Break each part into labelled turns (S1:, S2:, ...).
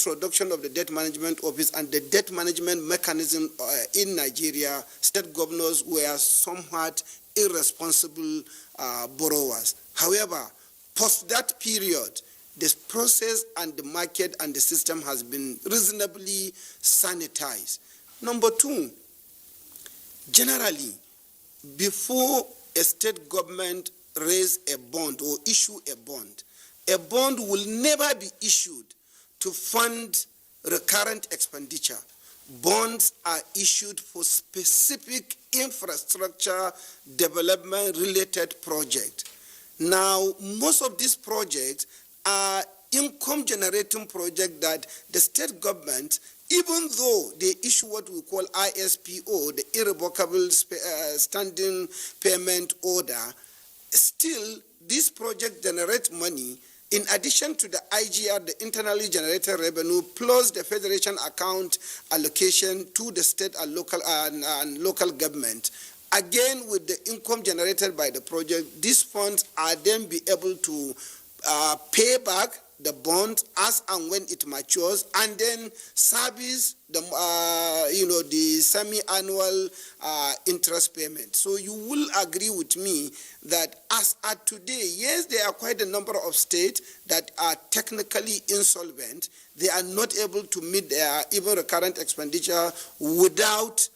S1: introduction of the debt management office and the debt management mechanism in Nigeria, state governors were somewhat irresponsible borrowers. However, post that period, this process and the market and the system has been reasonably sanitized. Number two, generally, before a state government raise a bond or issue a bond will never be issued to fund recurrent expenditure. Bonds are issued for specific infrastructure development related projects. Now, most of these projects are income generating projects that the state government, even though they issue what we call ISPO, the irrevocable standing payment order, still this project generates money in addition to the IGR, the internally generated revenue, plus the federation account allocation to the state and local government. Again, with the income generated by the project, these funds are then be able to pay back the bond as and when it matures, and then service the the semi-annual interest payment. So you will agree with me that as at today, yes, there are quite a number of states that are technically insolvent. They are not able to meet their even recurrent expenditure without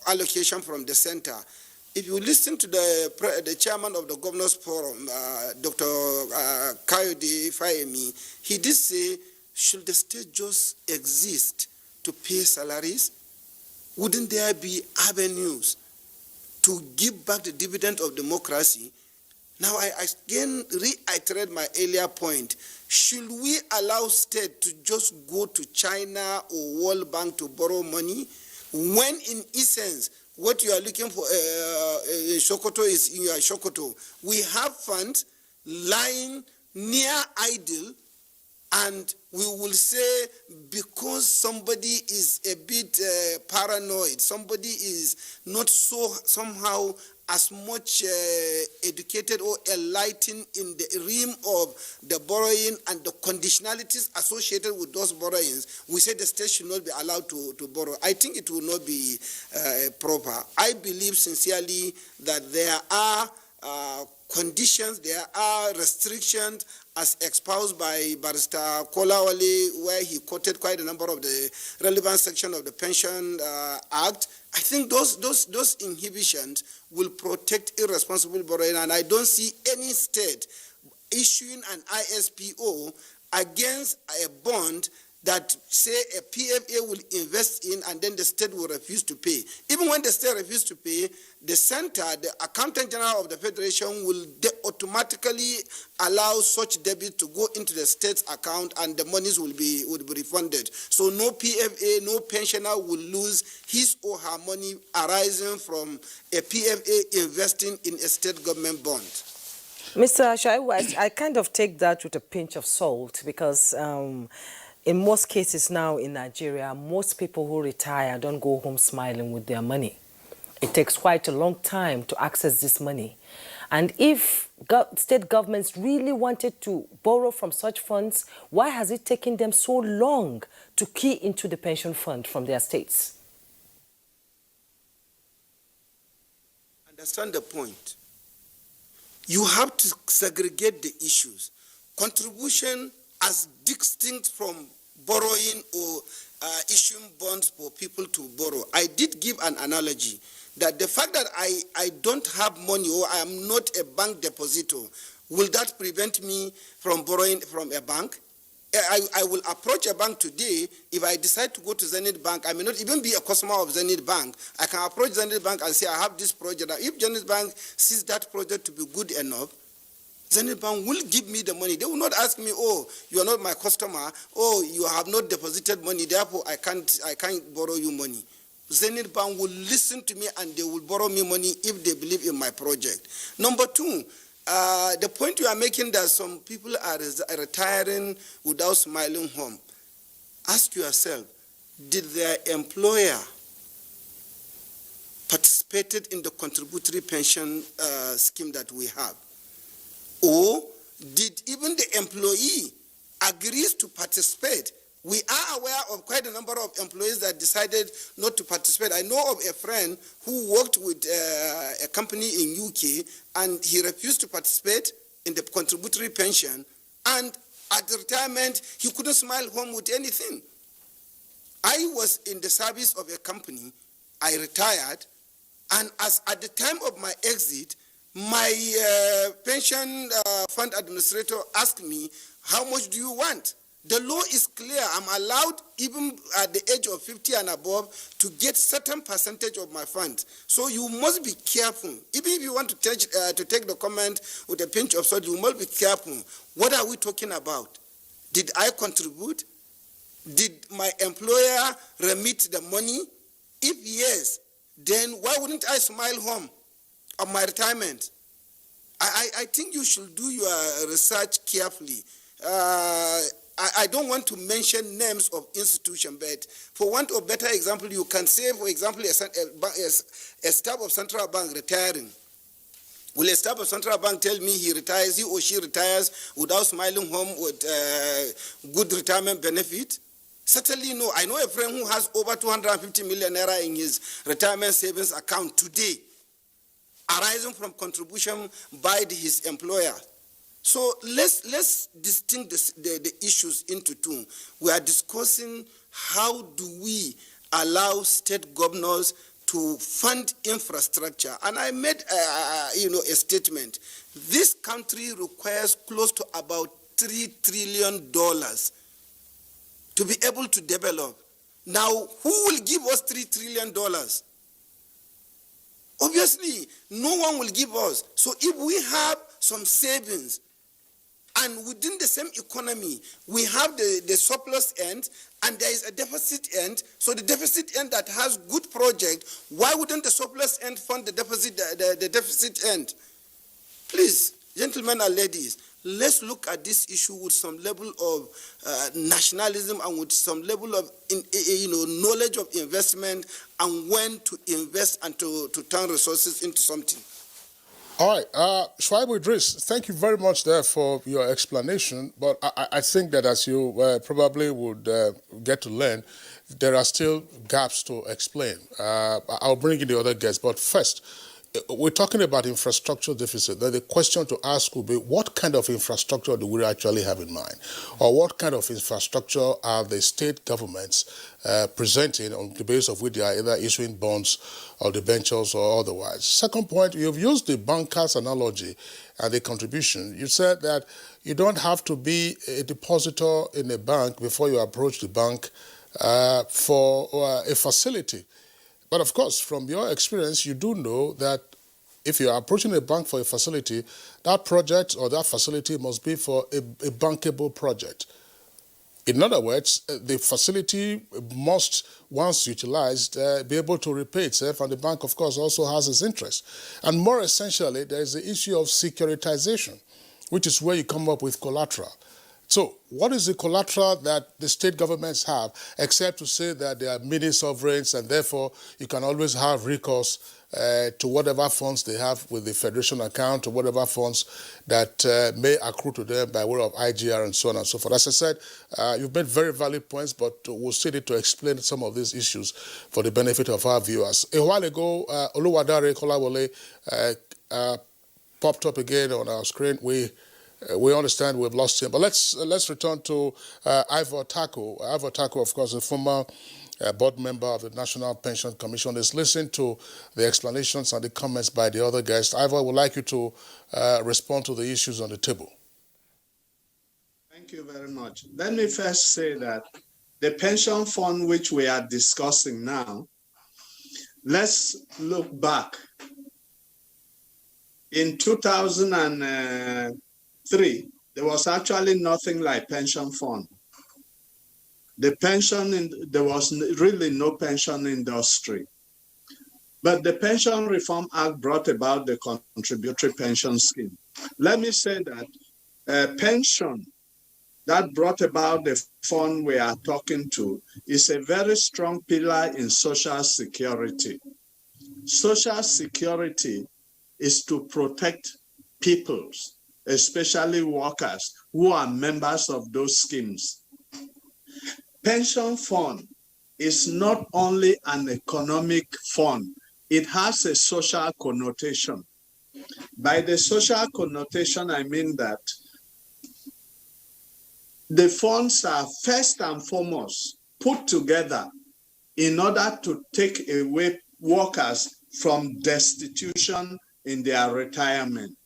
S1: allocation from the center. If you listen to the chairman of the Governors Forum, Dr. Kayode Fayemi, he did say, should the state just exist to pay salaries? Wouldn't there be avenues to give back the dividend of democracy? Now, I again reiterate my earlier point. Should we allow state to just go to China or World Bank to borrow money when, in essence, what you are looking for in Sokoto is in your Sokoto? We have funds lying near idle, and we will say because somebody is a bit paranoid, somebody is not so somehow as much educated or enlightened in the realm of the borrowing and the conditionalities associated with those borrowings, we say the state should not be allowed to borrow. I think it will not be proper. I believe sincerely that there are conditions, there are restrictions as espoused by Barrister Kolawole, where he quoted quite a number of the relevant sections of the Pension Act. I think those inhibitions will protect irresponsible borrowing, and I don't see any state issuing an ISPO against a bond that, say, a PFA will invest in and then the state will refuse to pay. Even when the state refuses to pay, the center, the accountant general of the federation, will automatically allow such debit to go into the state's account and the monies will be refunded. So no PFA, no pensioner will lose his or her money arising from a PFA investing in a state government bond.
S2: Mr. Shaibu, I kind of take that with a pinch of salt because in most cases now in Nigeria, most people who retire don't go home smiling with their money. It takes quite a long time to access this money. And if state governments really wanted to borrow from such funds, why has it taken them so long to key into the pension fund from their states?
S1: Understand the point. You have to segregate the issues. Contribution as distinct from borrowing or issuing bonds for people to borrow. I did give an analogy that the fact that I don't have money or I am not a bank depositor, will that prevent me from borrowing from a bank? I will approach a bank today. If I decide to go to Zenith Bank, I may not even be a customer of Zenith Bank. I can approach Zenith Bank and say, I have this project. Now, if Zenith Bank sees that project to be good enough, Zenith Bank will give me the money. They will not ask me, oh, you are not my customer, oh, you have not deposited money, therefore I can't borrow you money. Zenith Bank will listen to me and they will borrow me money if they believe in my project. Number two, the point you are making that some people are retiring without smiling home. Ask yourself, did their employer participated in the contributory pension scheme that we have? Or did even the employee agrees to participate. We are aware of quite a number of employees that decided not to participate. I know of a friend who worked with a company in UK, and he refused to participate in the contributory pension, and at the retirement, he couldn't smile home with anything. I was in the service of a company. I retired, and as at the time of my exit, my pension fund administrator asked me, how much do you want? The law is clear. I'm allowed, even at the age of 50 and above, to get certain percentage of my funds. So you must be careful. Even if you want to take the comment with a pinch of salt, you must be careful. What are we talking about? Did I contribute? Did my employer remit the money? If yes, then why wouldn't I smile home on my retirement? I think you should do your research carefully. I don't want to mention names of institutions, but for want of better example, you can say, for example, a staff of Central Bank retiring. Will a staff of Central Bank tell me he or she retires without smiling home with good retirement benefit? Certainly no. I know a friend who has over 250 million naira in his retirement savings account today, arising from contribution by his employer. So let's distinguish the issues into two. We are discussing how do we allow state governors to fund infrastructure. And I made a statement. This country requires close to about $3 trillion to be able to develop. Now, who will give us $3 trillion? Obviously, no one will give us. So if we have some savings, and within the same economy, we have the surplus end, and there is a deficit end. So the deficit end that has good project, why wouldn't the surplus end fund the deficit end? Please, gentlemen and ladies, let's look at this issue with some level of nationalism and with some level of knowledge of investment and when to invest and to turn resources into something.
S3: All right, Shuaibu Idris, thank you very much there for your explanation, but I think that as you probably would get to learn, there are still gaps to explain. I'll bring in the other guests, but first, we're talking about infrastructure deficit. Then the question to ask will be, what kind of infrastructure do we actually have in mind? Or what kind of infrastructure are the state governments presenting on the basis of which they are either issuing bonds or debentures or otherwise? Second point, you've used the bankers analogy and the contribution. You said that you don't have to be a depositor in a bank before you approach the bank for a facility. But of course, from your experience, you do know that if you are approaching a bank for a facility, that project or that facility must be for a bankable project. In other words, the facility must, once utilized, be able to repay itself, and the bank, of course, also has its interest. And more essentially, there is the issue of securitization, which is where you come up with collateral. So what is the collateral that the state governments have, except to say that they are mini sovereigns and therefore you can always have recourse to whatever funds they have with the federation account or whatever funds that may accrue to them by way of IGR and so on and so forth. As I said, you've made very valid points, but we'll still need to explain some of these issues for the benefit of our viewers. A while ago, Oluwadare Kolawole popped up again on our screen. We understand we've lost him, but let's return to Ivor Tako. Ivor Tako, of course, a former board member of the National Pension Commission, is listening to the explanations and the comments by the other guests. Ivor, I would like you to respond to the issues on the table.
S4: Thank you very much. Let me first say that the pension fund which we are discussing now, let's look back. In 2003, there was actually nothing like pension fund. There was really no pension industry. But the Pension Reform Act brought about the contributory pension scheme. Let me say that pension that brought about the fund we are talking to is a very strong pillar in social security. Social security is to protect peoples especially workers who are members of those schemes. Pension fund is not only an economic fund, it has a social connotation. By the social connotation, I mean that the funds are first and foremost put together in order to take away workers from destitution in their retirement.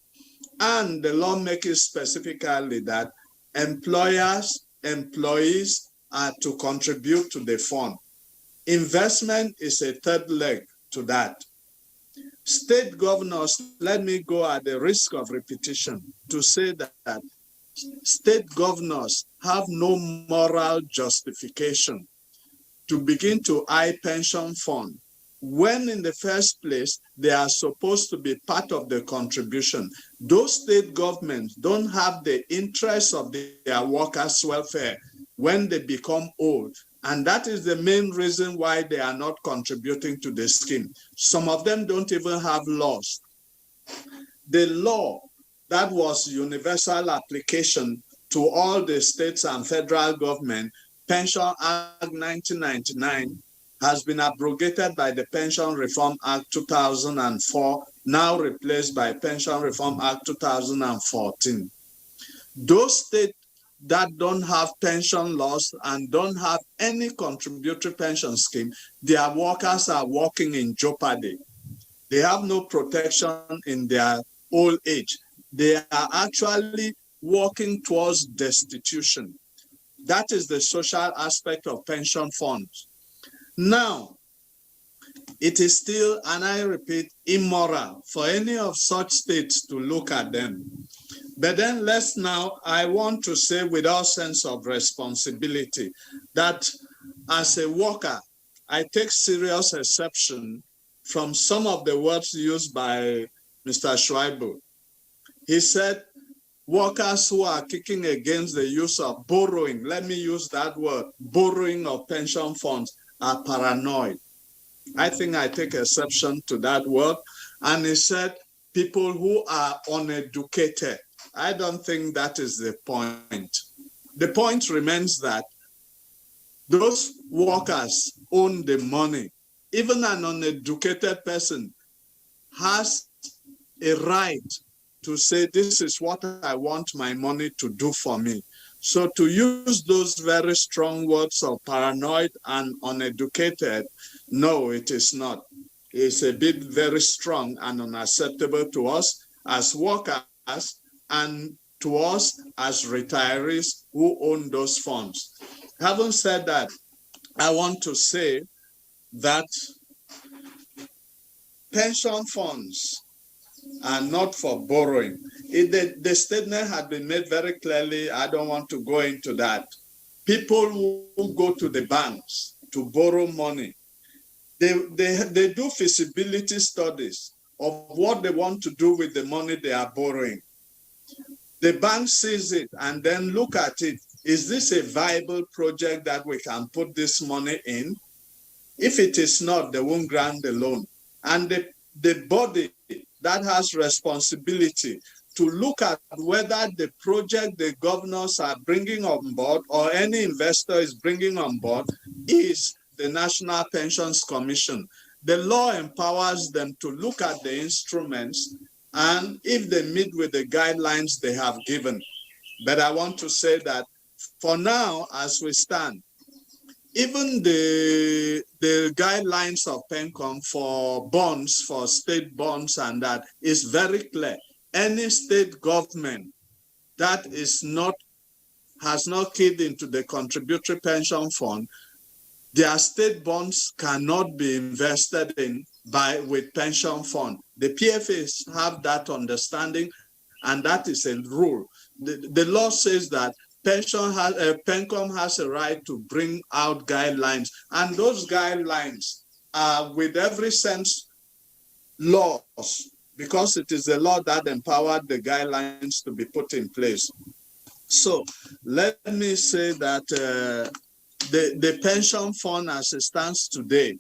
S4: And the law makes it specifically that employers, employees are to contribute to the fund. Investment is a third leg to that. State governors, let me go at the risk of repetition to say that state governors have no moral justification to begin to eye pension fund when in the first place they are supposed to be part of the contribution. Those state governments don't have the interests of their workers' welfare when they become old. And that is the main reason why they are not contributing to the scheme. Some of them don't even have laws. The law that was universal application to all the states and federal government, Pension Act 1999, has been abrogated by the Pension Reform Act 2004, now replaced by Pension Reform Act 2014. Those states that don't have pension laws and don't have any contributory pension scheme, their workers are working in jeopardy. They have no protection in their old age. They are actually working towards destitution. That is the social aspect of pension funds. Now, it is still, and I repeat, immoral for any of such states to look at them. But then I want to say with all sense of responsibility that as a worker, I take serious exception from some of the words used by Mr. Shuaibu. He said, workers who are kicking against the use of borrowing, let me use that word, borrowing of pension funds, are paranoid. I think I take exception to that word. And he said, people who are uneducated. I don't think that is the point. The point remains that those workers own the money. Even an uneducated person has a right to say, this is what I want my money to do for me. So to use those very strong words of paranoid and uneducated, no, it is not. It's a bit very strong and unacceptable to us as workers and to us as retirees who own those funds. Having said that, I want to say that pension funds are not for borrowing. The statement had been made very clearly. I don't want to go into that. People who go to the banks to borrow money, they do feasibility studies of what they want to do with the money they are borrowing. The bank sees it and then look at it. Is this a viable project that we can put this money in? If it is not, they won't grant the loan. And the body that has responsibility to look at whether the project the governors are bringing on board or any investor is bringing on board is the National Pensions Commission. The law empowers them to look at the instruments and if they meet with the guidelines they have given. But I want to say that for now, as we stand, even the guidelines of PENCOM for bonds, for state bonds and that is very clear. Any state government that has not keyed into the contributory pension fund, their state bonds cannot be invested in with pension fund. The PFAs have that understanding, and that is a rule. The law says that PENCOM has a right to bring out guidelines, and those guidelines are with every sense laws, because it is the law that empowered the guidelines to be put in place. So let me say that the pension fund as it stands today,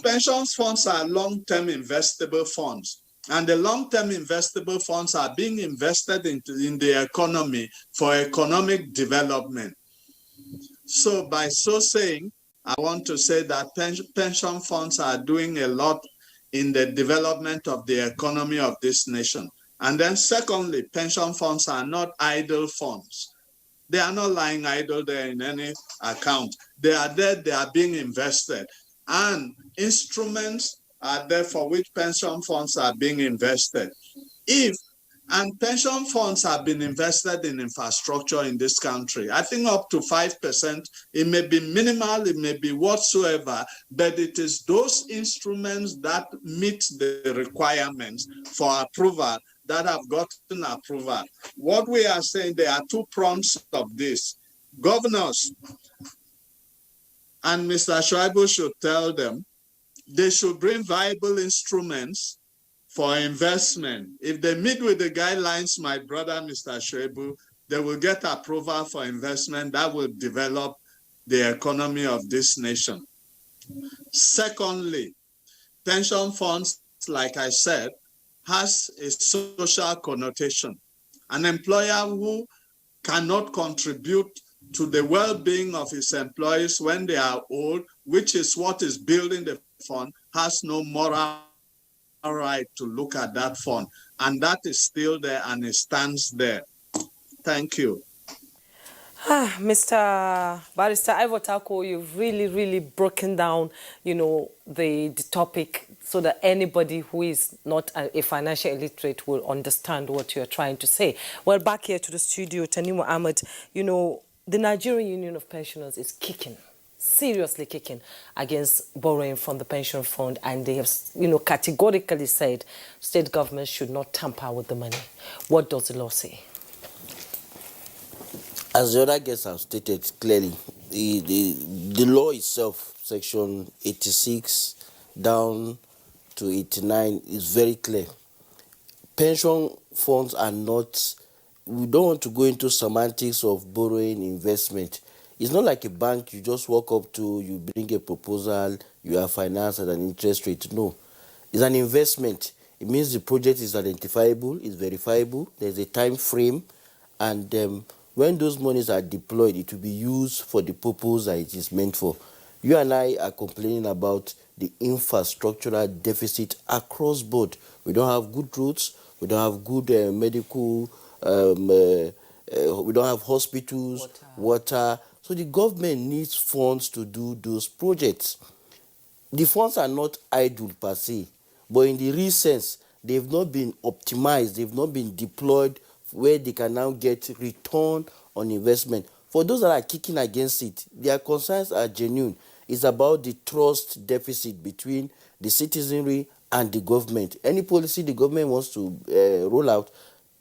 S4: pension funds are long-term investable funds. And the long-term investable funds are being invested in the economy for economic development. So by so saying, I want to say that pension funds are doing a lot in the development of the economy of this nation. And then secondly, pension funds are not idle funds. They are not lying idle there in any account. They are there, they are being invested. And instruments are there for which pension funds are being invested. And pension funds have been invested in infrastructure in this country. I think up to 5%, it may be minimal, it may be whatsoever, but it is those instruments that meet the requirements for approval that have gotten approval. What we are saying, there are two prongs of this. Governors and Mr. Schreiber should tell them they should bring viable instruments for investment. If they meet with the guidelines, my brother, Mr. Shoebu, they will get approval for investment that will develop the economy of this nation. Secondly, pension funds, like I said, has a social connotation. An employer who cannot contribute to the well-being of his employees when they are old, which is what is building the fund, has no moral right to look at that fund. And that is still there and it stands there. Thank you.
S2: Mr. Barrister Ivor Tako, you've really broken down, the topic so that anybody who is not a financial illiterate will understand what you're trying to say. Well, back here to the studio, Tanimu Ahmed, the Nigerian Union of Pensioners is kicking, seriously kicking against borrowing from the pension fund, and they have, categorically said state governments should not tamper with the money. What does the law say?
S5: As the other guests have stated clearly, the law itself, section 86 down to 89, is very clear. Pension funds are not, we don't want to go into semantics of borrowing investment. It's not like a bank you just walk up to, you bring a proposal, you are financed at an interest rate. No, it's an investment. It means the project is identifiable, it's verifiable, there's a time frame, and when those monies are deployed, it will be used for the purpose that it is meant for. You and I are complaining about the infrastructural deficit across board. We don't have good roads, we don't have good medical, we don't have hospitals, water. So the government needs funds to do those projects. The funds are not idle per se, but in the real sense, they've not been optimized, they've not been deployed where they can now get return on investment. For those that are kicking against it, their concerns are genuine. It's about the trust deficit between the citizenry and the government. Any policy the government wants to roll out,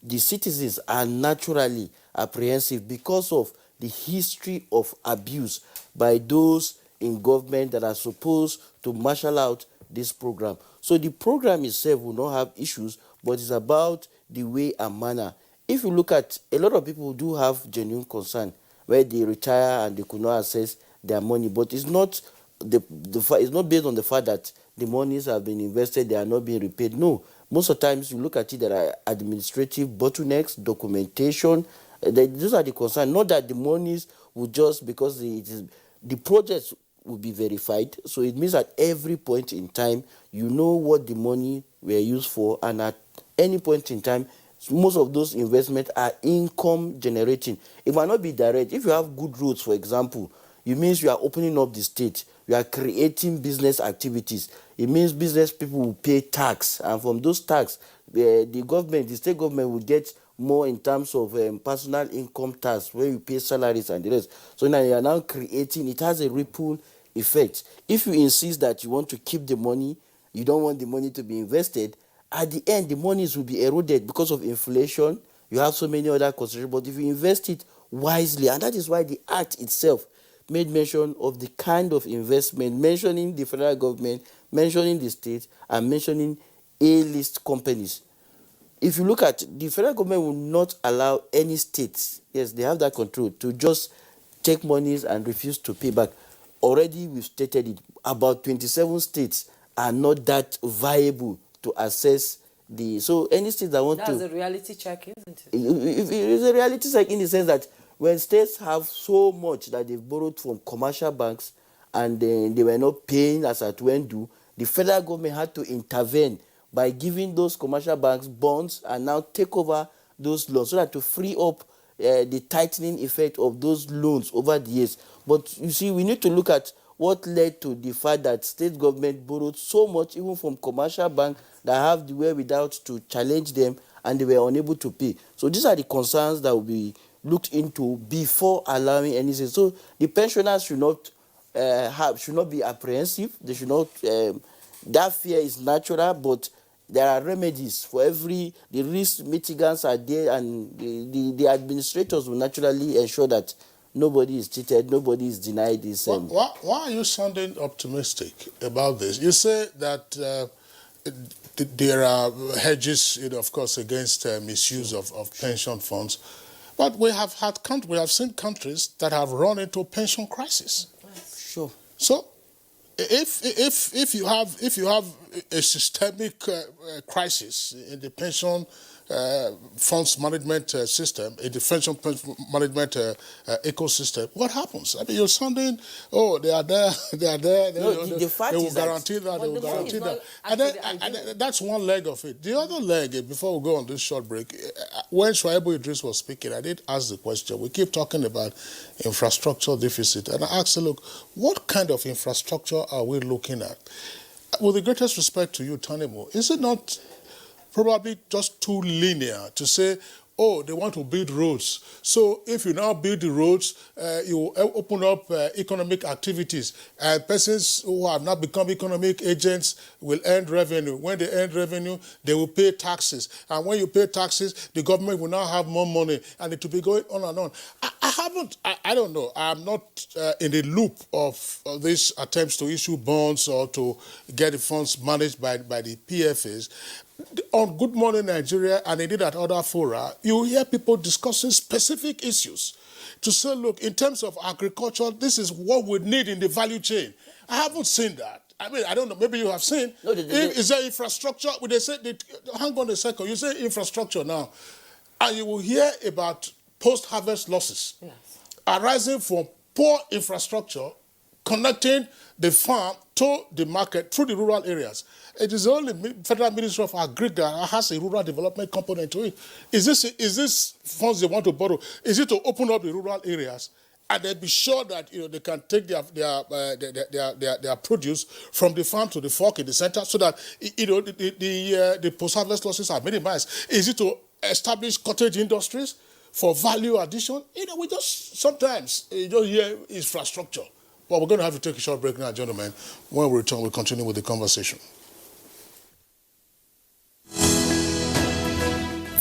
S5: the citizens are naturally apprehensive because of the history of abuse by those in government that are supposed to marshal out this program. So the program itself will not have issues, but it's about the way and manner. If you look at, a lot of people do have genuine concern where they retire and they could not access their money, but it's not it's not based on the fact that the monies have been invested, they are not being repaid. No, most of the times you look at it, there are administrative bottlenecks, documentation. Those are the concerns. Not that the monies will just, because the projects will be verified. So it means at every point in time, you know what the money were used for, and at any point in time, most of those investments are income generating. It might not be direct. If you have good roads, for example, it means you are opening up the state. You are creating business activities. It means business people will pay tax, and from those tax, the government, the state government will get more in terms of personal income tax, where you pay salaries and the rest. So now you are now creating, it has a ripple effect. If you insist that you want to keep the money, you don't want the money to be invested, at the end, the monies will be eroded because of inflation. You have so many other considerations, but if you invest it wisely, and that is why the Act itself made mention of the kind of investment, mentioning the federal government, mentioning the state, and mentioning A-list companies. If you look at, the federal government will not allow any states, yes, they have that control, to just take monies and refuse to pay back. Already we've stated it, about 27 states are not that viable to assess So any state that want to...
S2: That's a reality check, isn't it?
S5: It is a reality check in the sense that when states have so much that they've borrowed from commercial banks and they were not paying as at when due, the federal government had to intervene by giving those commercial banks bonds and now take over those loans so that to free up the tightening effect of those loans over the years. But you see, we need to look at what led to the fact that state government borrowed so much even from commercial banks that have the wherewithal to challenge them and they were unable to pay. So these are the concerns that will be looked into before allowing anything. So the pensioners should not be apprehensive. They should not. That fear is natural, but there are remedies for the risk mitigants are there, and the administrators will naturally ensure that nobody is cheated, nobody is denied this.
S3: Why are you sounding optimistic about this? You say that there are hedges, of course, against misuse of pension funds, but we have seen countries that have run into pension crisis.
S5: Sure.
S3: So, if you have a systemic crisis in the pension funds management system, in the pension management ecosystem, what happens? I mean, you're sounding, they are there.
S5: No, the fact
S3: they will
S5: is that
S3: guarantee that. They will guarantee that. And that's one leg of it. The other leg, before we go on this short break, when Shuaibu Idris was speaking, I did ask the question. We keep talking about infrastructure deficit, and I asked, look, what kind of infrastructure are we looking at? With the greatest respect to you, Tanimo, is it not probably just too linear to say, oh, they want to build roads. So if you now build the roads, you open up economic activities. And persons who have now become economic agents will earn revenue. When they earn revenue, they will pay taxes. And when you pay taxes, the government will now have more money. And it will be going on and on. I don't know. I'm not in the loop of these attempts to issue bonds or to get the funds managed by the PFAs. On Good Morning Nigeria and indeed at other fora, you hear people discussing specific issues to say, look, in terms of agriculture, this is what we need in the value chain. I haven't seen that. I mean, I don't know, maybe you have seen. No, is there infrastructure? They say, hang on a second, you say infrastructure now, and you will hear about post-harvest losses arising from poor infrastructure connecting the farm to the market through the rural areas. It is only Federal Ministry of Agri that has a rural development component to it. Is this funds they want to borrow? Is it to open up the rural areas and then be sure that they can take their produce from the farm to the fork in the center so that the post-harvest losses are minimized? Is it to establish cottage industries for value addition? We just sometimes hear infrastructure. Well, we're going to have to take a short break now, gentlemen. When we return, we'll continue with the conversation.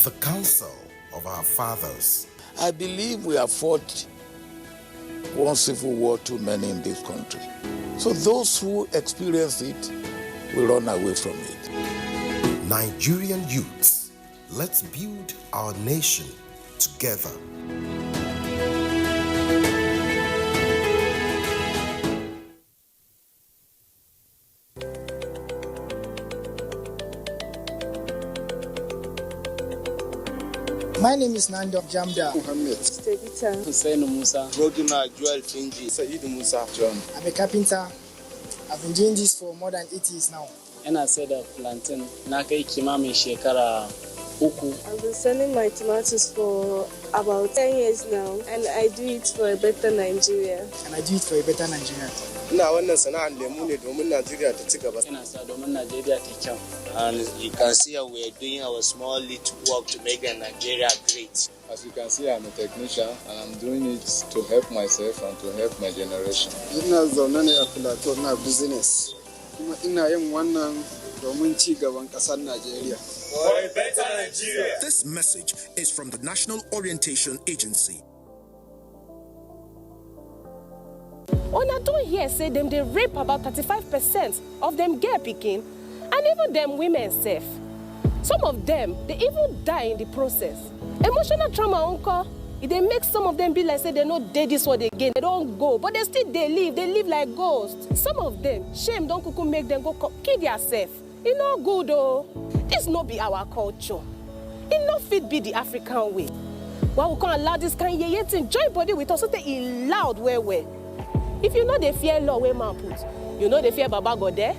S6: The counsel of our fathers.
S7: I believe we have fought one civil war too many in this country. So those who experience it will run away from it.
S6: Nigerian youths, let's build our nation together.
S8: My name is Nando Jamda.
S9: Muhammad.
S8: Stevita.
S9: Hussein Musa. Rodina Joel Finji. Said Musa. John.
S8: I'm a carpenter. I've been doing this for more than 8 years now.
S9: Ina sai da plantain. Na kai kimamin shekara uku.
S10: I've been selling my tomatoes for about 10 years now, and I do it for a better Nigeria.
S9: Ina wannan sana'ar lemu ne domin Najeriya ta ci gaba. Ina sa domin Najeriya ta kyau. And you can see how we are doing our small little work to make Nigeria great.
S11: As you can see, I'm a technician and I'm doing it to help myself and to help my generation.
S12: Ina zaune ne a Plateau na business. Kuma ina yin wannan domin ci gaban ƙasar Najeriya.
S6: For a better Nigeria. This message is from the National Orientation Agency.
S13: Una don't hear say them they rape about 35% of them girl picking, and even them women safe. Some of them they even die in the process. Emotional trauma uncle, they make some of them be like say they not dead this what again. They don't go, but they still they live like ghosts. Some of them shame don't kuku make them go kill themselves. It no good, oh. This no be our culture. It no fit be the African way. Why we can't allow this kind of thing join body with us so that it loud where. If you know the fear law where man put, you know the fear Baba go there.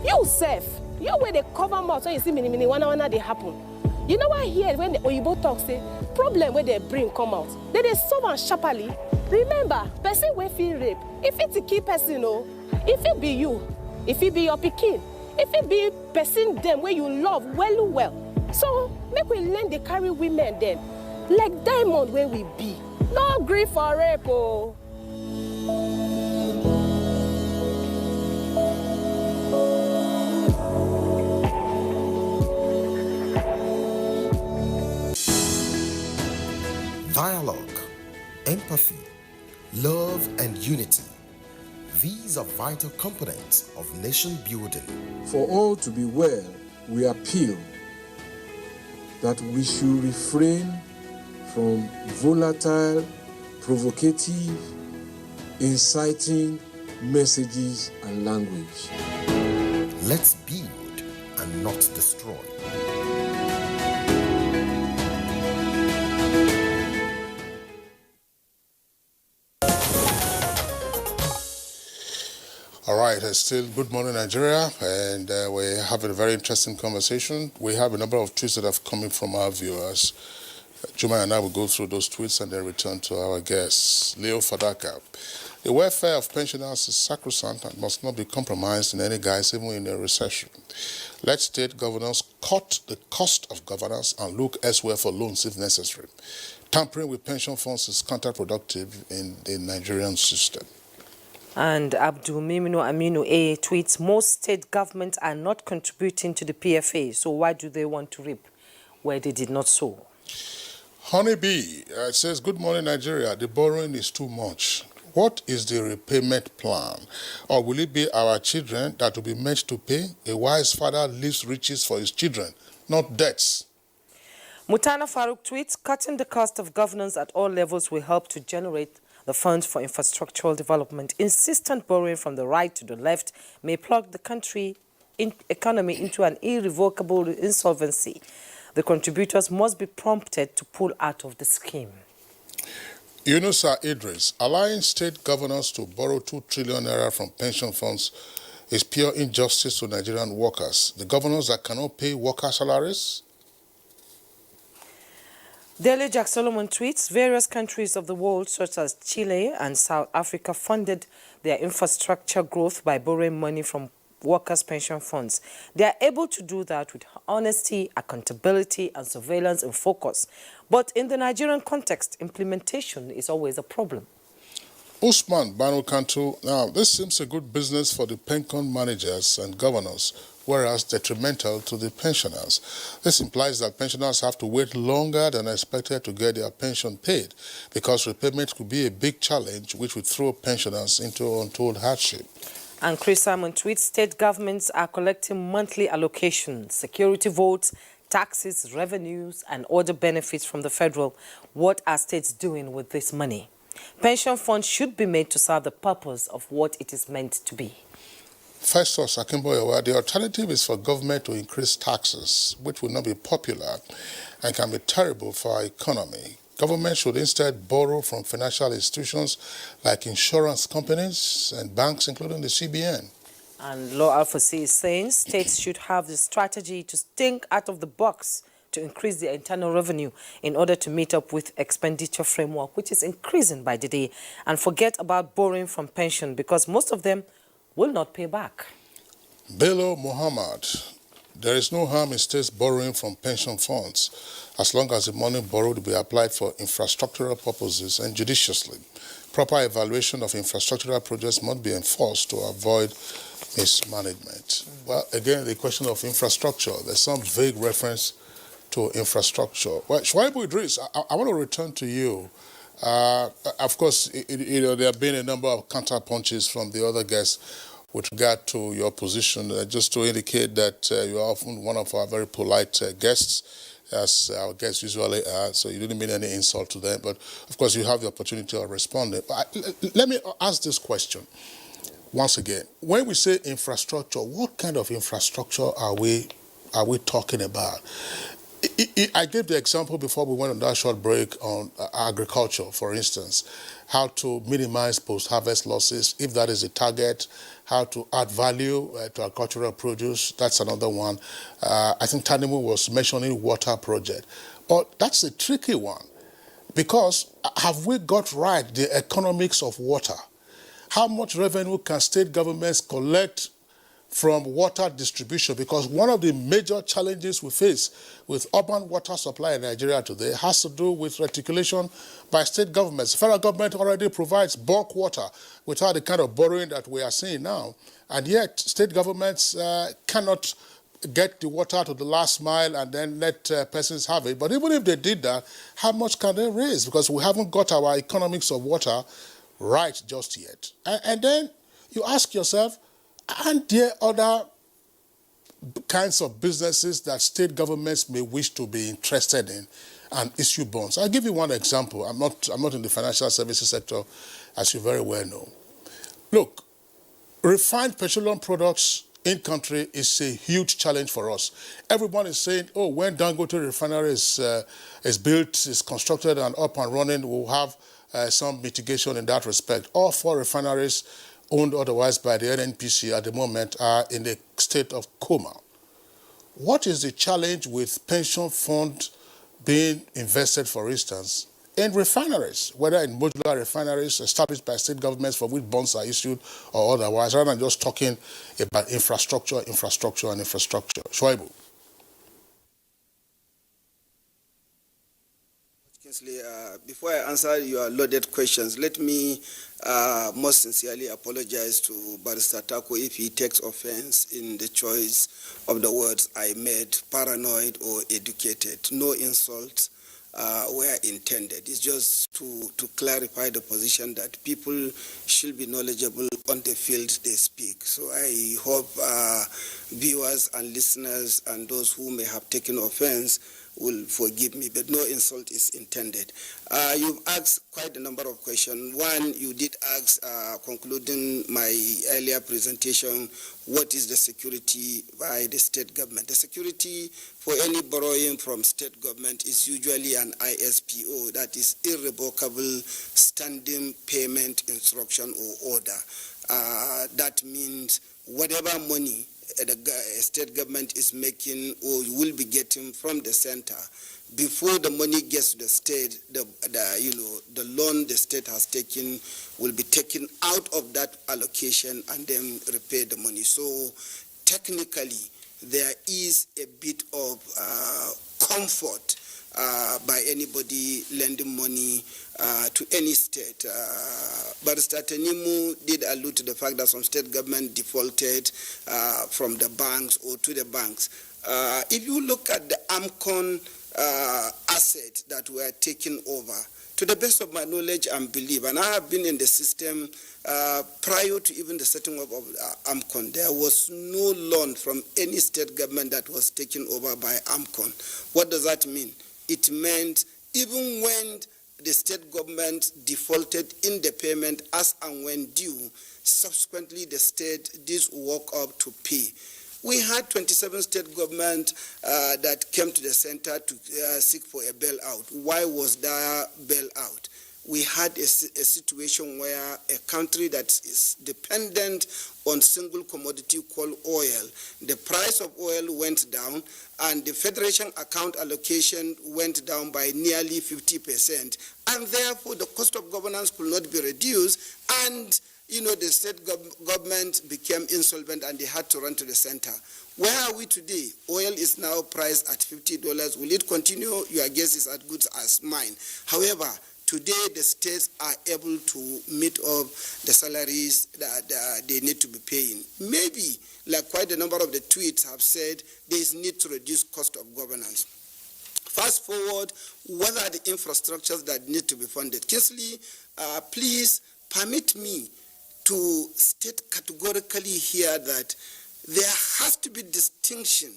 S13: You self, you where they cover mouth when you see mini one they happen. You know what here when the Oyibo talk say problem where they bring come out. They solve and sharply. Remember, person wey feel rape, if it's a key person, oh, if it be you, if it be your pikin, if it be person them where you love well. So make we learn to carry women then, like diamond where we be. No grief for rape, oh.
S14: Dialogue, empathy, love, and unity. These are vital components of nation building.
S15: For all to be well, we appeal that we should refrain from volatile, provocative, inciting messages and language.
S14: Let's build and not destroy.
S3: All right, still good morning, Nigeria, and we're having a very interesting conversation. We have a number of tweets that have come in from our viewers. Juma and I will go through those tweets and then return to our guests. Leo Fadaka. The welfare of pensioners is sacrosanct and must not be compromised in any guise, even in a recession. Let state governors cut the cost of governance and look elsewhere for loans if necessary. Tampering with pension funds is counterproductive in the Nigerian system.
S2: And Abdul Mimino Aminu A tweets, most state governments are not contributing to the PFA, so why do they want to reap where they did not sow?
S3: Honeybee says, good morning, Nigeria. The borrowing is too much. What is the repayment plan? Or will it be our children that will be meant to pay? A wise father leaves riches for his children, not debts.
S2: Mutana Farouk tweets, cutting the cost of governance at all levels will help to generate the funds for infrastructural development. Insistent borrowing from the right to the left may plug the country economy into an irrevocable insolvency. The contributors must be prompted to pull out of the scheme.
S3: Yunusa Idris, allowing state governors to borrow 2 trillion naira from pension funds is pure injustice to Nigerian workers. The governors that cannot pay worker salaries?
S2: Dele Jack Solomon tweets, various countries of the world, such as Chile and South Africa, funded their infrastructure growth by borrowing money from workers' pension funds. They are able to do that with honesty, accountability, and surveillance in focus. But in the Nigerian context, implementation is always a problem.
S3: Usman Banu Kantu, now this seems a good business for the pension managers and governors, whereas detrimental to the pensioners. This implies that pensioners have to wait longer than expected to get their pension paid, because repayment could be a big challenge which would throw pensioners into untold hardship.
S2: And Chris Simon tweets, state governments are collecting monthly allocations, security votes, taxes, revenues, and other benefits from the federal. What are states doing with this money? Pension funds should be made to serve the purpose of what it is meant to be.
S3: Festus Akimboyewa, the alternative is for government to increase taxes, which will not be popular and can be terrible for our economy. Government should instead borrow from financial institutions like insurance companies and banks, including the CBN.
S2: And Law Alpha C is saying states should have the strategy to think out of the box to increase their internal revenue in order to meet up with expenditure framework, which is increasing by the day, and forget about borrowing from pension because most of them will not pay back.
S3: Bello Muhammad, there is no harm in states borrowing from pension funds as long as the money borrowed will be applied for infrastructural purposes and judiciously. Proper evaluation of infrastructural projects must be enforced to avoid mismanagement. Well, again, the question of infrastructure, there's some vague reference to infrastructure. Well, Shuaibu Idris, I want to return to you. Of course, there have been a number of counter-punches from the other guests with regard to your position, just to indicate that you are often one of our very polite guests, as our guests usually are, so you didn't mean any insult to them. But, of course, you have the opportunity of responding. But let me ask this question. once again, when we say infrastructure, what kind of infrastructure are we talking about? I gave the example before we went on that short break on agriculture, for instance, how to minimize post-harvest losses, if that is a target, how to add value to agricultural produce, that's another one. I think Tanimu was mentioning water project, but that's a tricky one, because have we got right the economics of water? How much revenue can state governments collect from water distribution? Because one of the major challenges we face with urban water supply in Nigeria today has to do with reticulation by state governments. The federal government already provides bulk water without the kind of borrowing that we are seeing now. And yet, state governments cannot get the water to the last mile and then let persons have it. But even if they did that, how much can they raise? Because we haven't got our economics of water right just yet. And then you ask yourself, aren't there other kinds of businesses that state governments may wish to be interested in and issue bonds? I'll give you one example. I'm not in the financial services sector, as you very well know. Look, refined petroleum products in country is a huge challenge for us. Everyone is saying, oh, when Dangote refinery is built, is constructed and up and running, we'll have some mitigation in that respect. All 4 refineries owned otherwise by the NNPC at the moment are in a state of coma. What is the challenge with pension funds being invested, for instance, in refineries, whether in modular refineries established by state governments for which bonds are issued or otherwise, rather than just talking about infrastructure? Shuaibu.
S1: Before I answer your loaded questions, let me most sincerely apologize to Barrister Tako if he takes offense in the choice of the words I made, paranoid or educated. No insults were intended. It's just to clarify the position that people should be knowledgeable on the field they speak. So I hope viewers and listeners and those who may have taken offense will forgive me, but no insult is intended. You've asked quite a number of questions. One, you did ask, concluding my earlier presentation, what is the security by the state government? The security for any borrowing from state government is usually an ISPO, that is irrevocable standing payment instruction or order. That means whatever money the state government is making or will be getting from the center, before the money gets to the state, the loan the state has taken will be taken out of that allocation and then repay the money. So technically, there is a bit of comfort by anybody lending money to any state. Barrister Tanimu did allude to the fact that some state government defaulted from the banks or to the banks. If you look at the AMCON assets that were taken over, to the best of my knowledge and belief, and I have been in the system prior to even the setting up of AMCON, there was no loan from any state government that was taken over by AMCON. What does that mean? It meant even when the state government defaulted in the payment as and when due, subsequently the state did work up to pay. We had 27 state governments that came to the center to seek for a bailout. Why was there bailout? We had a situation where a country that is dependent on single commodity called oil, the price of oil went down and the federation account allocation went down by nearly 50%, and therefore the cost of governance could not be reduced, and the state government became insolvent and they had to run to the center. Where are we today? Oil is now priced at $50. Will it continue? Your guess is as good as mine. However, today the states are able to meet up the salaries that they need to be paying. Maybe, like quite a number of the tweets have said, there is need to reduce cost of governance. Fast forward, what are the infrastructures that need to be funded? Kingsley, please permit me to state categorically here that there has to be distinction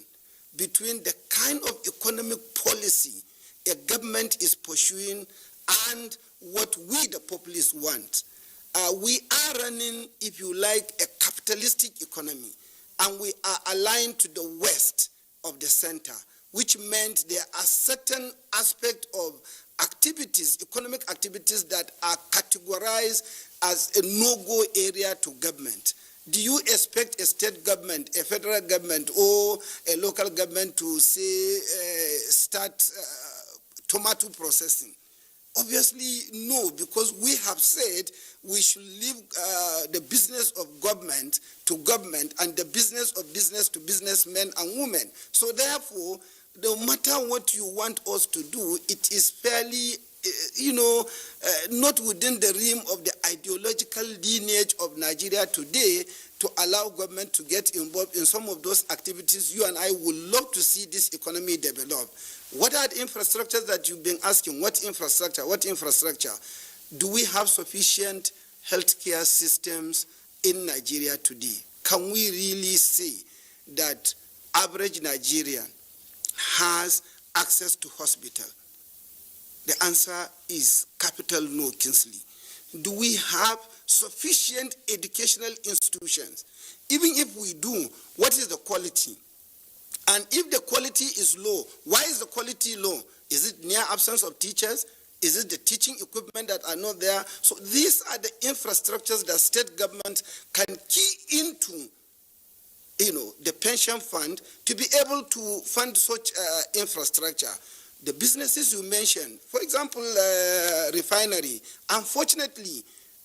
S1: between the kind of economic policy a government is pursuing and what we, the populace, want. we are running, if you like, a capitalistic economy, and we are aligned to the west of the center, which meant there are certain aspects of activities, economic activities, that are categorized as a no-go area to government. Do you expect a state government, a federal government, or a local government to say start tomato processing? Obviously, no, because we have said we should leave the business of government to government and the business of business to businessmen and women. So therefore, no matter what you want us to do, it is fairly, not within the realm of the ideological lineage of Nigeria today to allow government to get involved in some of those activities. You and I would love to see this economy develop. What are the infrastructures that you've been asking? What infrastructure? What infrastructure? Do we have sufficient healthcare systems in Nigeria today? Can we really say that average Nigerian has access to hospital? The answer is capital no, Kingsley. Do we have sufficient educational institutions? Even if we do, what is the quality? And if the quality is low, why is the quality low? Is it near absence of teachers? Is it the teaching equipment that are not there? So these are the infrastructures that state government can key into, the pension fund to be able to fund such infrastructure. The businesses you mentioned, for example, refinery, unfortunately,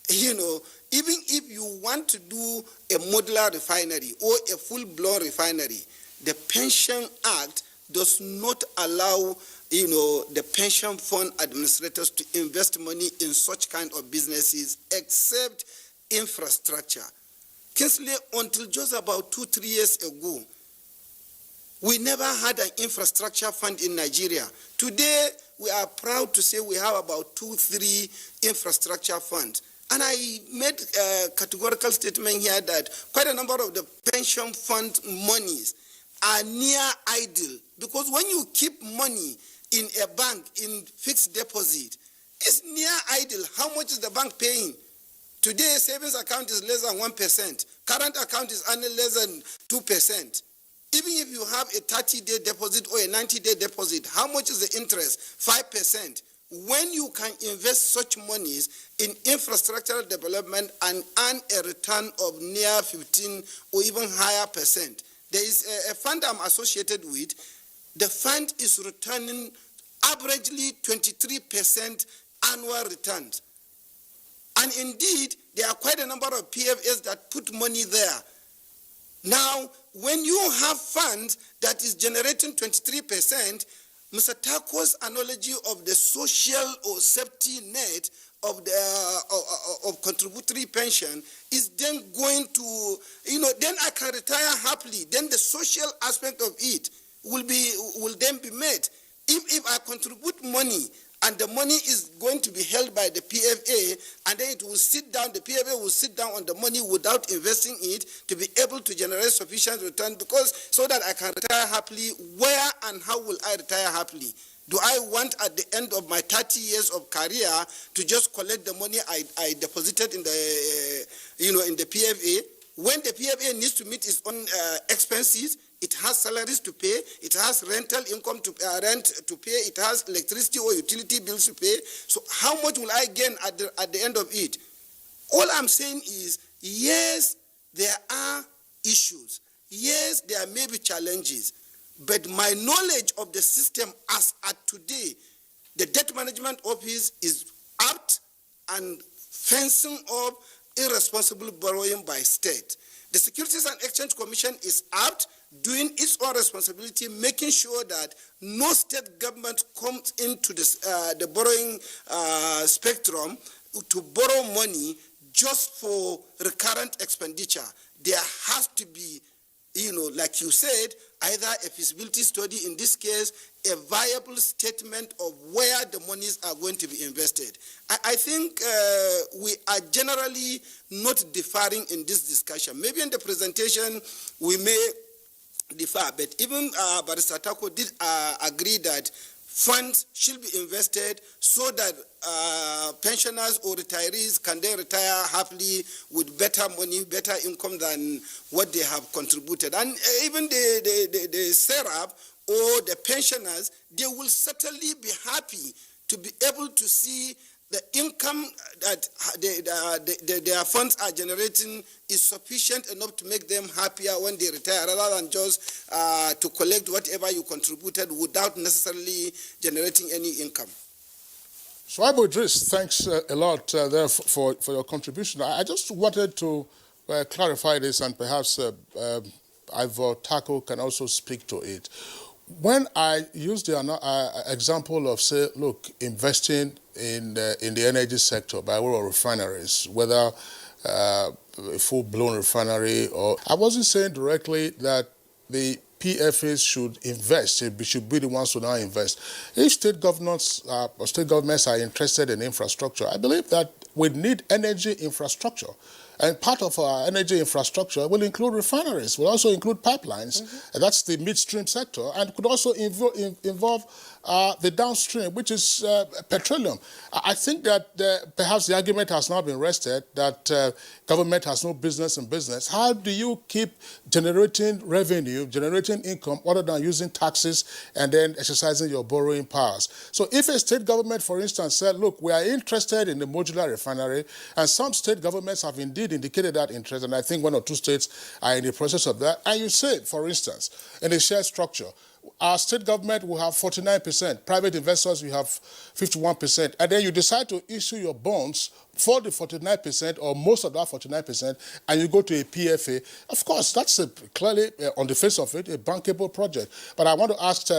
S1: even if you want to do a modular refinery or a full-blown refinery, the Pension Act does not allow, the pension fund administrators to invest money in such kind of businesses except infrastructure. Kingsley, until just about 2-3 years ago, we never had an infrastructure fund in Nigeria. Today, we are proud to say we have about 2-3 infrastructure funds. And I made a categorical statement here that quite a number of the pension fund monies are near idle, because when you keep money in a bank in fixed deposit, it's near idle. How much is the bank paying? Today, savings account is less than 1%. Current account is only less than 2%. Even if you have a 30-day deposit or a 90-day deposit, how much is the interest? 5%. When you can invest such monies in infrastructural development and earn a return of near 15 or even higher percent, there is a fund I'm associated with. The fund is returning averagely 23% annual returns. And indeed, there are quite a number of PFAs that put money there. Now, when you have funds that is generating 23%, Mr. Tako's analogy of the social or safety net of the of contributory pension is then going to, then I can retire happily. Then the social aspect of it will then be met. If I contribute money and the money is going to be held by the PFA, and then it will sit down, the PFA will sit down on the money without investing it to be able to generate sufficient return, so that I can retire happily. Where and how will I retire happily? Do I want at the end of my 30 years of career to just collect the money I deposited in the, in the PFA? When the PFA needs to meet its own expenses, it has salaries to pay, it has rental income to rent to pay, it has electricity or utility bills to pay. So how much will I gain at the end of it? All I'm saying is, yes, there are issues. Yes, there may be challenges. But my knowledge of the system as at today, the Debt Management Office is apt and fencing up irresponsible borrowing by state. The Securities and Exchange Commission is apt, doing its own responsibility, making sure that no state government comes into this, the borrowing spectrum to borrow money just for recurrent expenditure. There has to be, like you said, either a feasibility study, in this case, a viable statement of where the monies are going to be invested. I think we are generally not differing in this discussion. Maybe in the presentation we may differ, but even Barrister Tako did agree that funds should be invested so that pensioners or retirees can then retire happily with better money, better income than what they have contributed. And even the serap or the pensioners, they will certainly be happy to be able to see the income that their funds are generating is sufficient enough to make them happier when they retire, rather than just to collect whatever you contributed without necessarily generating any income.
S3: Shuaibu Idris, thanks a lot there for your contribution. I just wanted to clarify this, and perhaps Ivor Taco can also speak to it. When I use the example of, say, look, investing in the energy sector by way of refineries, whether a full-blown refinery, or I wasn't saying directly that the PFAs should invest, they should be the ones who now invest. If state governments are interested in infrastructure, I believe that we need energy infrastructure. And part of our energy infrastructure will include refineries, will also include pipelines, and that's the midstream sector, and could also involve the downstream, which is petroleum. I think that perhaps the argument has now been rested that government has no business in business. How do you keep generating revenue, generating income, other than using taxes and then exercising your borrowing powers? So if a state government, for instance, said, look, we are interested in the modular refinery, and some state governments have indeed indicated that interest, and I think 1 or 2 states are in the process of that, and you say, for instance, in a share structure, our state government will have 49%, private investors will have 51%, and then you decide to issue your bonds for the 49% or most of that 49%, and you go to a PFA. Of course, that's clearly, on the face of it, a bankable project. But I want to ask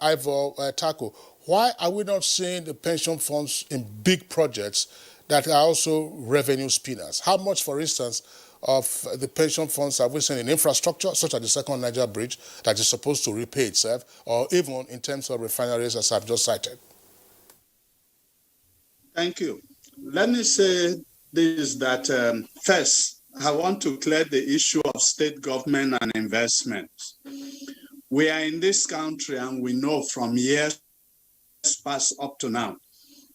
S3: Ivor Taco, why are we not seeing the pension funds in big projects that are also revenue spinners? How much, for instance, of the pension funds have we seen in infrastructure, such as the Second Niger Bridge, that is supposed to repay itself, or even in terms of refineries, as I've just cited?
S4: Thank you. Let me say this, that first, I want to clear the issue of state government and investment. We are in this country, and we know from years past up to now,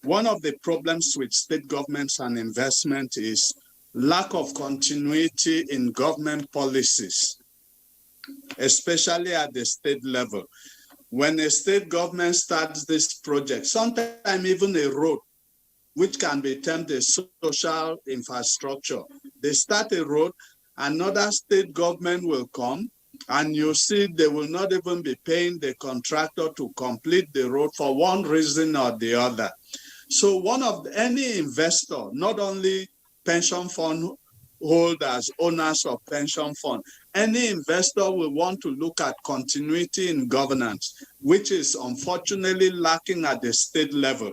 S4: one of the problems with state governments and investment is lack of continuity in government policies, especially at the state level. When a state government starts this project, sometimes even a road, which can be termed a social infrastructure, they start a road, another state government will come, and you see they will not even be paying the contractor to complete the road for one reason or the other. So any investor, not only pension fund holders, owners of pension fund, any investor will want to look at continuity in governance, which is unfortunately lacking at the state level.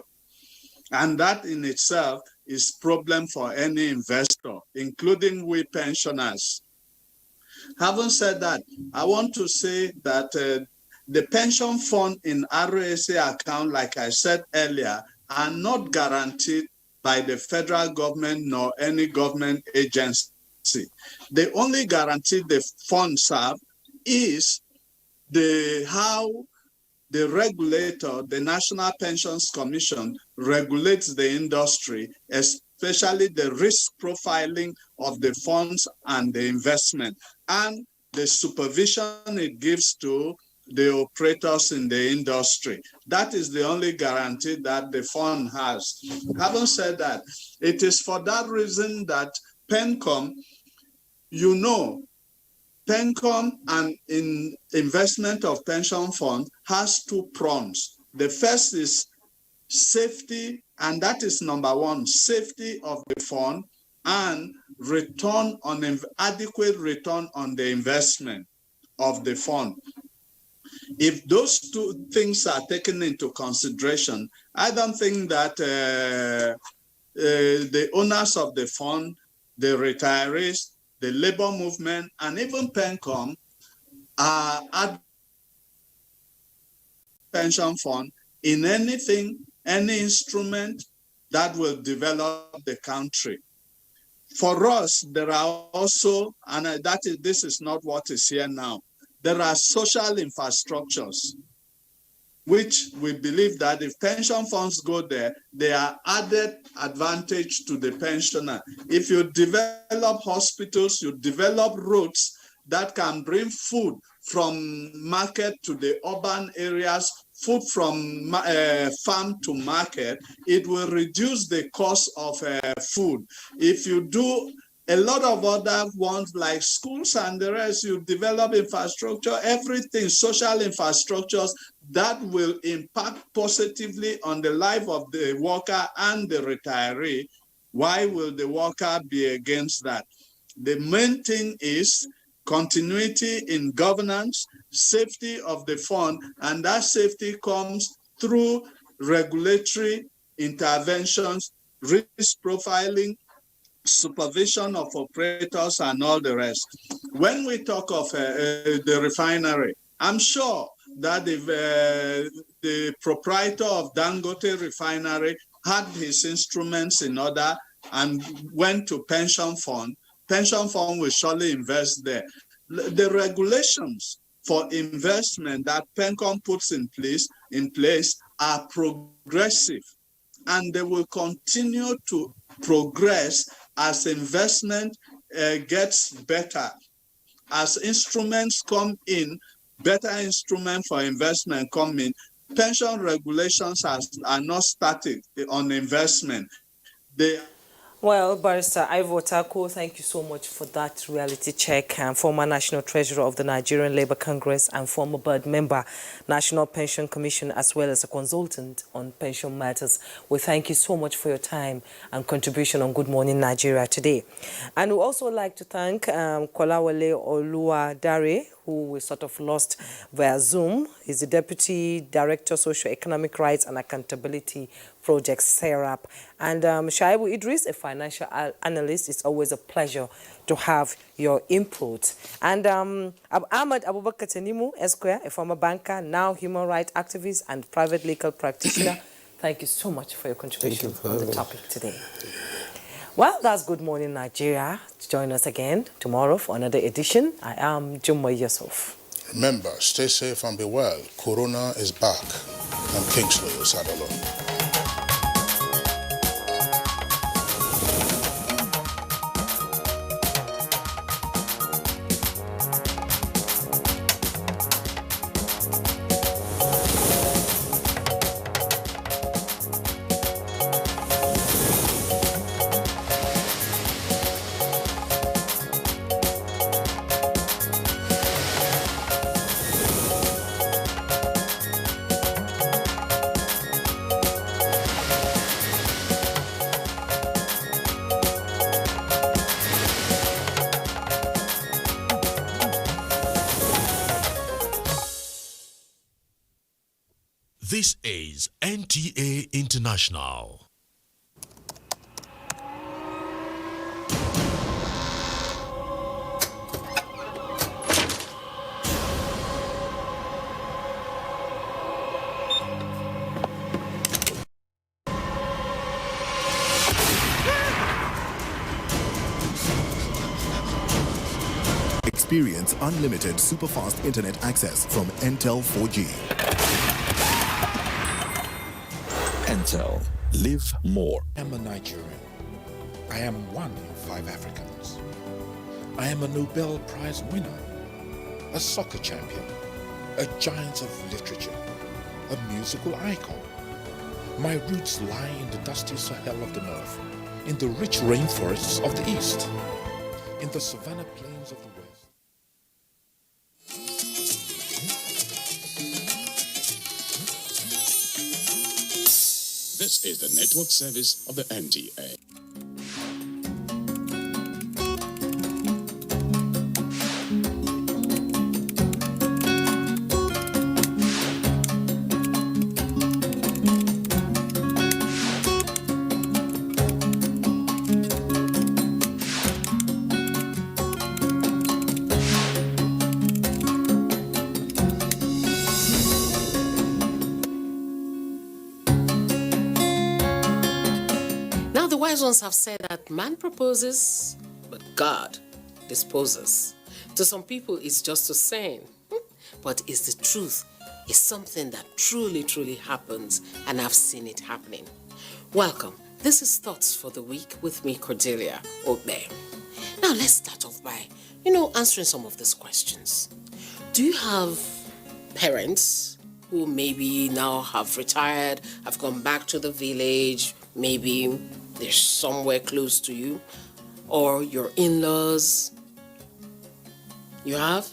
S4: And that in itself is a problem for any investor, including we pensioners. Having said that, I want to say that the pension fund in RSA account, like I said earlier, are not guaranteed by the federal government nor any government agency. The only guarantee the funds have is how the regulator, the National Pensions Commission, regulates the industry, especially the risk profiling of the funds and the investment, and the supervision it gives to the operators in the industry. That is the only guarantee that the fund has. Having said that, it is for that reason that PENCOM, PENCOM and in investment of pension fund has 2 prongs. The first is safety, and that is number 1, safety of the fund and adequate return on the investment of the fund. If those 2 things are taken into consideration, I don't think that the owners of the fund, the retirees, the labor movement, and even PENCOM are at pension fund in any instrument that will develop the country. For us, there are also, and this is not what is here now, there are social infrastructures which we believe that if pension funds go there, they are added advantage to the pensioner. If you develop hospitals, you develop roads that can bring food from market to the urban areas, food from farm to market, it will reduce the cost of food. If you do a lot of other ones like schools and the rest, you develop infrastructure, everything, social infrastructures that will impact positively on the life of the worker and the retiree. Why will the worker be against that? The main thing is continuity in governance, safety of the fund, and that safety comes through regulatory interventions, risk profiling, supervision of operators, and all the rest. When we talk of the refinery, I'm sure that if the proprietor of Dangote refinery had his instruments in order and went to pension fund will surely invest there. The regulations for investment that PENCOM puts in place are progressive, and they will continue to progress as investment gets better. As instruments come in, better instruments for investment come in. Pension regulations are not static on investment.
S2: Well, Barrister Ivo Tako, thank you so much for that reality check. Former National Treasurer of the Nigerian Labour Congress and former board member, National Pension Commission, as well as a consultant on pension matters. We thank you so much for your time and contribution on Good Morning Nigeria today. And we also like to thank Kolawole Oluwadare, who we sort of lost via Zoom. He's the Deputy Director, Socio-Economic Rights and Accountability Project, SERAP. And Shaibu Idris, a financial analyst. It's always a pleasure to have your input. And Ahmad Abubakar Tenimu, Esquire, a former banker, now human rights activist and private legal practitioner. Thank you so much for your contribution on the topic today. Well, that's Good Morning Nigeria. Join us again tomorrow for another edition. I am Jumma Yusuf.
S3: Remember, stay safe and be well. Corona is back. I'm Kingsley Osadolo.
S16: This is NTA International.
S6: Experience unlimited super-fast internet access from Intel 4G. Intel. Live more.
S17: I am a Nigerian. I am one in 5 Africans. I am a Nobel Prize winner, a soccer champion, a giant of literature, a musical icon. My roots lie in the dusty Sahel of the north, in the rich rainforests of the east, in the savanna plains of the west.
S18: This is the network service of the NTA.
S13: Wise ones have said that man proposes, but God disposes. To some people, it's just a saying, but it's the truth
S19: is something that truly, truly happens, and I've seen it happening. Welcome. This is Thoughts for the Week with me, Cordelia Ogbe. Now let's start off by, answering some of these questions. Do you have parents who maybe now have retired, have gone back to the village, maybe they're somewhere close to you, or your in-laws? You have?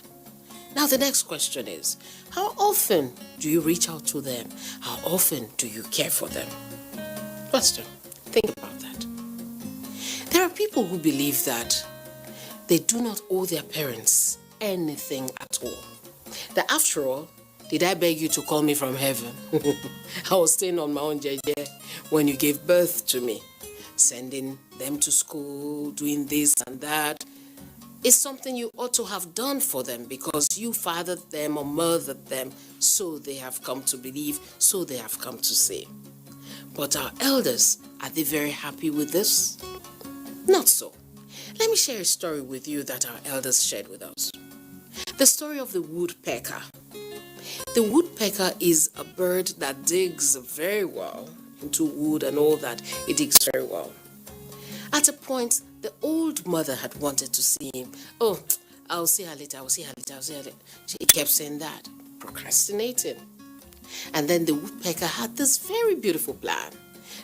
S19: Now the next question is, how often do you reach out to them? How often do you care for them? Question. Think about that. There are people who believe that they do not owe their parents anything at all. That after all, did I beg you to call me from heaven? I was staying on my own JJ when you gave birth to me. Sending them to school, doing this and that, is something you ought to have done for them because you fathered them or mothered them, so they have come to believe, so they have come to say. But our elders, are they very happy with this? Not so. Let me share a story with you that our elders shared with us. The story of the woodpecker. The woodpecker is a bird that digs very well into wood and all that. It digs very well. At a point, the old mother had wanted to see him. Oh, I'll see her later, I'll see her later, I'll see her later. She kept saying that, procrastinating. And then the woodpecker had this very beautiful plan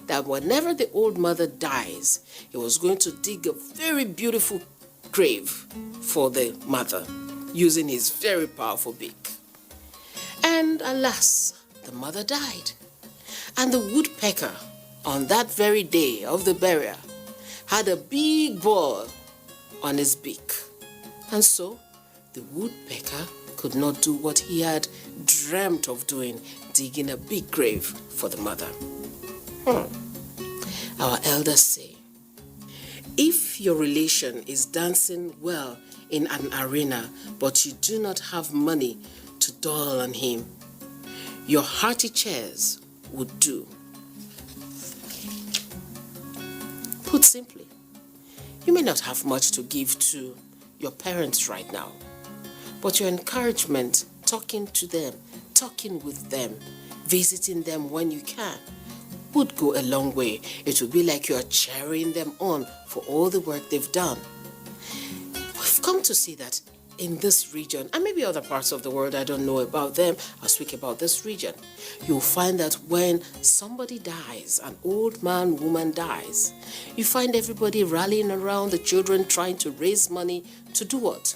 S19: that whenever the old mother dies, he was going to dig a very beautiful grave for the mother using his very powerful beak. And alas, the mother died. And the woodpecker, on that very day of the burial, had a big ball on his beak. And so, the woodpecker could not do what he had dreamt of doing, digging a big grave for the mother. Our elders say, if your relation is dancing well in an arena, but you do not have money to dole on him, your hearty cheers would do. Put simply, you may not have much to give to your parents right now, but your encouragement, talking to them, talking with them, visiting them when you can, would go a long way. It would be like you are cheering them on for all the work they've done. We've come to see that in this region, and maybe other parts of the world, I don't know about them, I'll speak about this region. You'll find that when somebody dies, an old man, woman dies, you find everybody rallying around, the children trying to raise money to do what?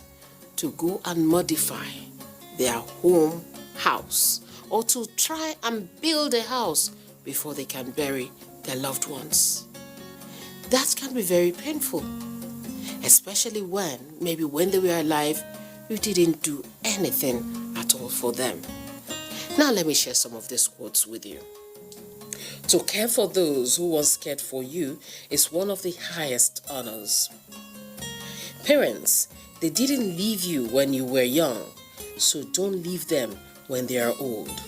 S19: To go and modify their home house, or to try and build a house before they can bury their loved ones. That can be very painful, especially when, maybe when they were alive, you didn't do anything at all for them. Now let me share some of these quotes with you. To care for those who once cared for you is one of the highest honors. Parents, they didn't leave you when you were young, so don't leave them when they are old.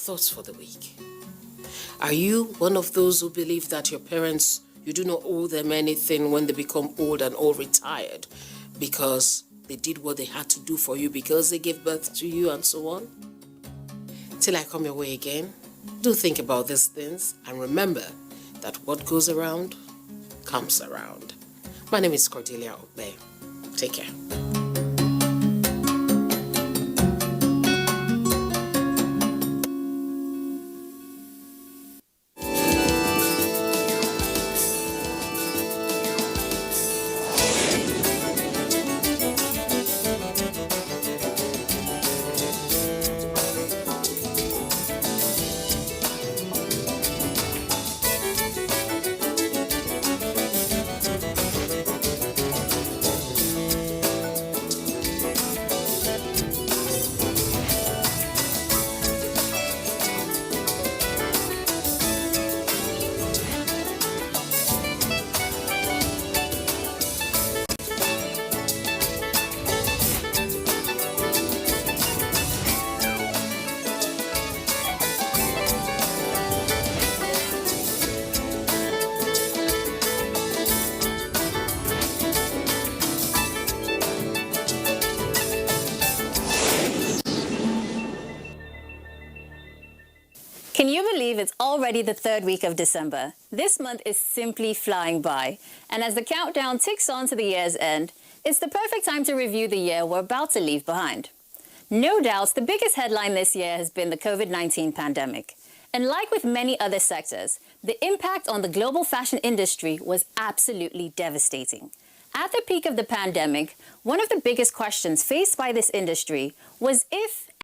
S19: Thoughts for the week. Are you one of those who believe that your parents, you do not owe them anything when they become old and all retired because they did what they had to do for you because they gave birth to you and so on? Till I come your way again, do think about these things and remember that what goes around comes around. My name is Cordelia Ogbe. Take care.
S20: Can you believe it's already the third week of December? This month is simply flying by. And as the countdown ticks on to the year's end, it's the perfect time to review the year we're about to leave behind. No doubt, the biggest headline this year has been the COVID-19 pandemic. And like with many other sectors, the impact on the global fashion industry was absolutely devastating. At the peak of the pandemic, one of the biggest questions faced by this industry was if